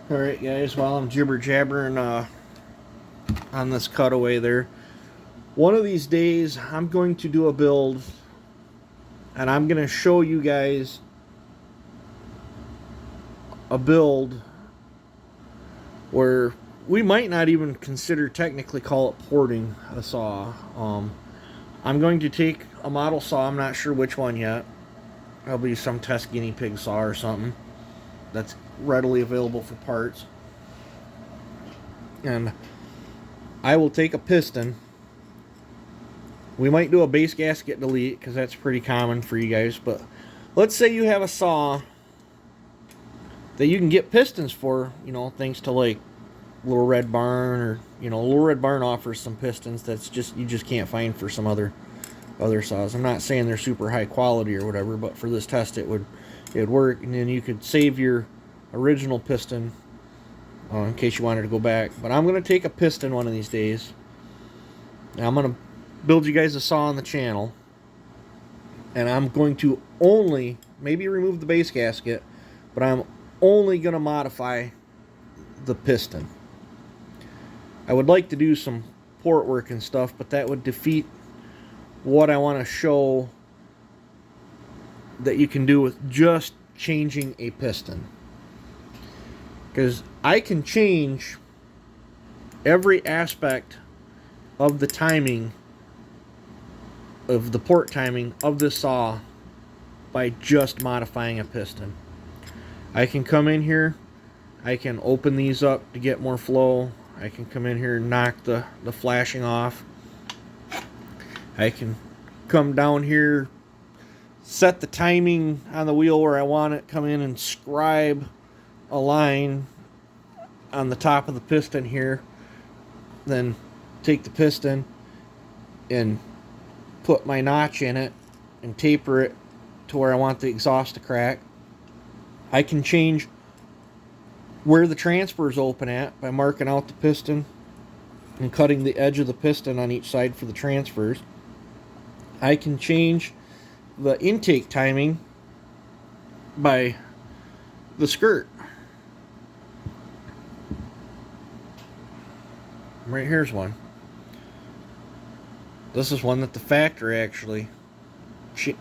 Alright guys, while I'm jibber jabbering on this cutaway there, one of these days I'm going to do a build and I'm going to show you guys a build where we might not even consider technically call it porting a saw. I'm going to take a model saw, I'm not sure which one yet. Probably some test guinea pig saw or something that's readily available for parts. And I will take a piston. We might do a base gasket delete because that's pretty common for you guys. But let's say you have a saw that you can get pistons for, you know, thanks to like Little Red Barn, or you know, Little Red Barn offers some pistons that's just you just can't find for some other saws. I'm not saying they're super high quality or whatever, but for this test it would work, and then you could save your original piston in case you wanted to go back. But I'm going to take a piston one of these days, and I'm going to build you guys a saw on the channel, and I'm going to only maybe remove the base gasket, but I'm only going to modify the piston. I would like to do some port work and stuff, but that would defeat what I want to show that you can do with just changing a piston. Because I can change every aspect of the timing, of the port timing of this saw by just modifying a piston. I can come in here, I can open these up to get more flow. I can come in here and knock the flashing off. I can come down here, set the timing on the wheel where I want it, come in and scribe a line on the top of the piston here, then take the piston and put my notch in it and taper it to where I want the exhaust to crack. I can change where the transfer is open at by marking out the piston and cutting the edge of the piston on each side for the transfers. I can change the intake timing by the skirt. Right here's one. This is one that the factory actually,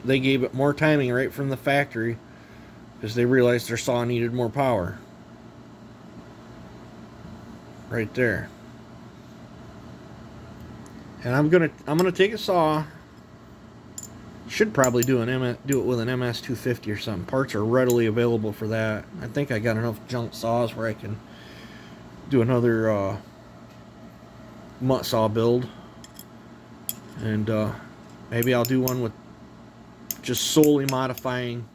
they gave it more timing right from the factory because they realized their saw needed more power. Right there. And I'm gonna take a saw. Should probably do it with an MS-250 or something. Parts are readily available for that. I think I got enough junk saws where I can do another mutt saw build, and maybe I'll do one with just solely modifying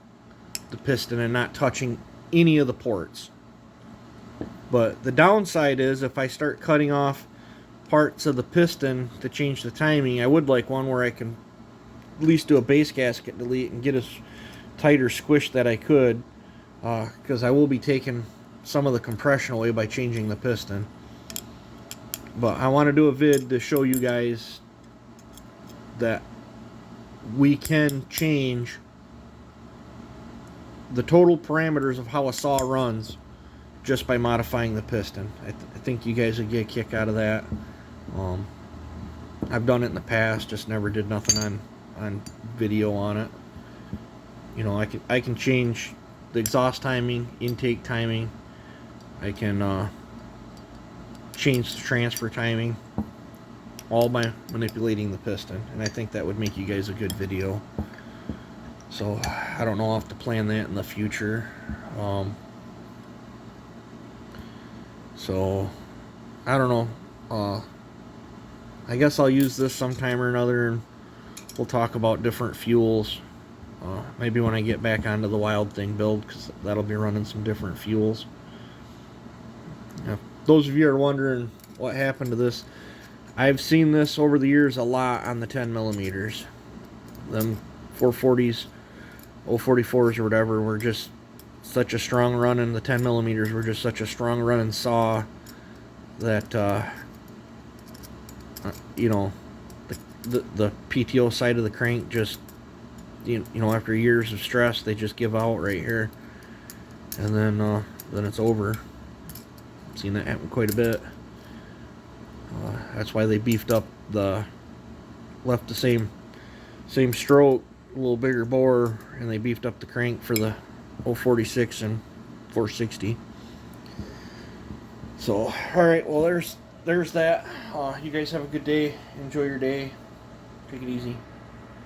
the piston and not touching any of the ports. But the downside is if I start cutting off parts of the piston to change the timing, I would like one where I can at least do a base gasket delete and get a tighter squish that I could, because I will be taking some of the compression away by changing the piston. But I want to do a vid to show you guys that we can change the total parameters of how a saw runs just by modifying the piston. I think you guys would get a kick out of that. I've done it in the past, just never did nothing on video on it. You know, I can change the exhaust timing, intake timing. I can change the transfer timing, all by manipulating the piston, and I think that would make you guys a good video. So I don't know, I'll have to plan that in the future. So I don't know. I guess I'll use this sometime or another, and we'll talk about different fuels. Maybe when I get back onto the Wild Thing build, because that'll be running some different fuels. Now, those of you are wondering what happened to this, I've seen this over the years a lot on the 10 millimeters. Them 440s, 044s or whatever were just such a strong run, and the 10 millimeters were just such a strong running saw that you know, the PTO side of the crank just, you know, after years of stress, they just give out right here, and then it's over. Seen that happen quite a bit. That's why they beefed up left the same stroke, a little bigger bore, and they beefed up the crank for the 046 and 460. So, alright, well there's that. You guys have a good day. Enjoy your day. Take it easy.